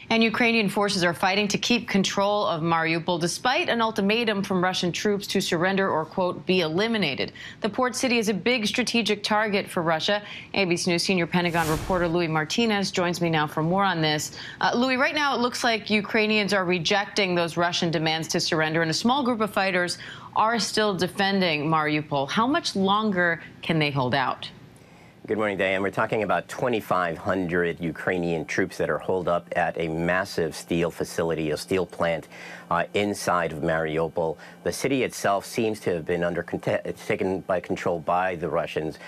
And Ukrainian forces are fighting to keep control of Mariupol despite an ultimatum from Russian troops to surrender or, quote, be eliminated. The port city is a big strategic target for Russia. ABC News senior Pentagon reporter Louis Martinez joins me now for more on this. Louis, right now it looks like Ukrainians are rejecting those Russian demands to surrender, and a small group of fighters are still defending Mariupol. How much longer can they hold out? Good morning, Diane. We're talking about 2,500 Ukrainian troops that are holed up at a massive steel facility, a steel plant inside of Mariupol. The city itself seems to have been taken by control by the Russians,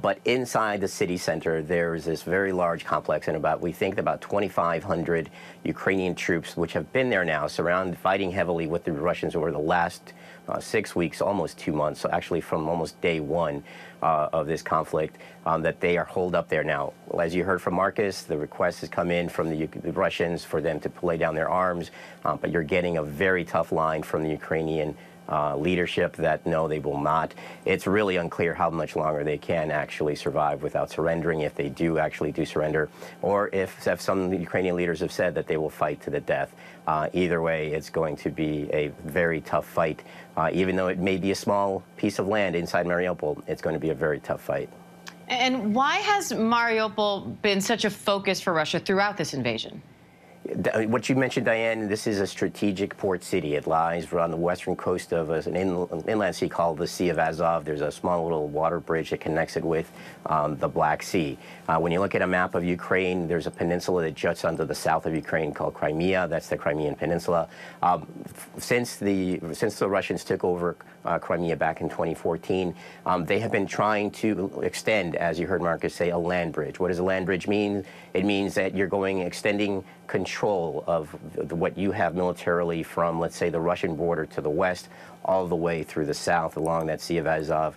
but inside the city center there is this very large complex, and we think about 2,500 Ukrainian troops, which have been there now, fighting heavily with the Russians over the last 6 weeks, almost 2 months, so actually from almost day one of this conflict, that they are holed up there now. As you heard from Marcus, the request has come in from the Russians for them to lay down their arms, but you're getting a very tough line from the Ukrainian leadership that no, they will not. It's really unclear how much longer they can actually survive without surrendering, if they do actually surrender, or if some Ukrainian leaders have said that they will fight to the death. Either way, it's going to be a very tough fight. Even though it may be a small piece of land inside Mariupol, it's going to be a very tough fight. And why has Mariupol been such a focus for Russia throughout this invasion? What you mentioned, Diane, this is a strategic port city. It lies on the western coast of an inland sea called the Sea of Azov. There's a small little water bridge that connects it with the Black Sea. When you look at a map of Ukraine, there's a peninsula that juts onto the south of Ukraine called Crimea. That's the Crimean Peninsula. Since the Russians took over Crimea back in 2014, they have been trying to extend, as you heard Marcus say, a land bridge. What does a land bridge mean? It means that you're extending control of what you have militarily from, let's say, the Russian border to the west, all the way through the south along that Sea of Azov,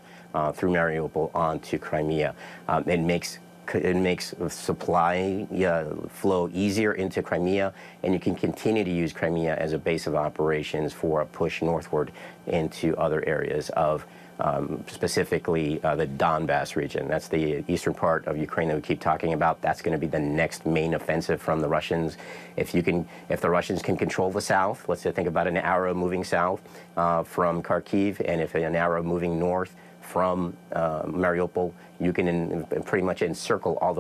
through Mariupol onto Crimea. It makes supply flow easier into Crimea, and you can continue to use Crimea as a base of operations for a push northward into other areas of specifically the Donbass region. That's the eastern part of Ukraine that we keep talking about. That's going to be the next main offensive from the Russians. If the Russians can control the south, let's say think about an arrow moving south from Kharkiv, and if an arrow moving north from Mariupol, you can pretty much encircle all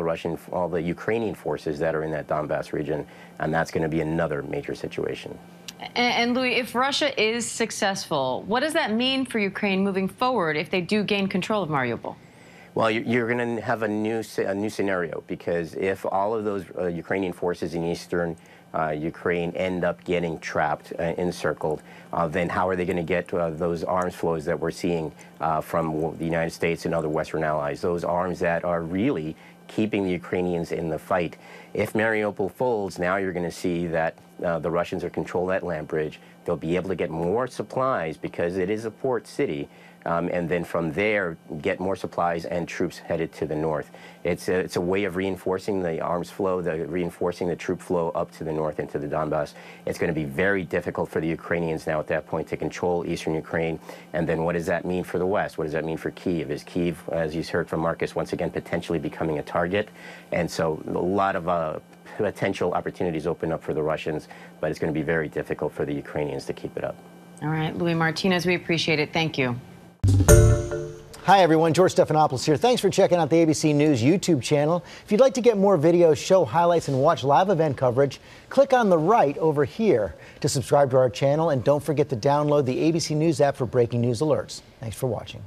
the Ukrainian forces that are in that Donbass region, and that's going to be another major situation. And Louis, if Russia is successful, what does that mean for Ukraine moving forward if they do gain control of Mariupol? Well, you're going to have a new scenario, because if all of those Ukrainian forces in eastern Ukraine end up getting trapped, encircled, then how are they going to get those arms flows that we're seeing from the United States and other Western allies, those arms that are really keeping the Ukrainians in the fight? If Mariupol folds, now you're going to see that the Russians are control that land bridge. They'll be able to get more supplies because it is a port city, and then from there get more supplies and troops headed to the north. It's a way of reinforcing the arms flow, reinforcing the troop flow up to the north into the Donbass. It's going to be very difficult for the Ukrainians now at that point to control eastern Ukraine. And then what does that mean for the west? What does that mean for Kyiv? Is Kyiv, as you heard from Marcus, once again potentially becoming a target? And so a lot of potential opportunities open up for the Russians, but it's going to be very difficult for the Ukrainians to keep it up. All right, Louis Martinez, we appreciate it. Thank you. Hi, everyone. George Stephanopoulos here. Thanks for checking out the ABC News YouTube channel. If you'd like to get more videos, show highlights, and watch live event coverage, click on the right over here to subscribe to our channel. And don't forget to download the ABC News app for breaking news alerts. Thanks for watching.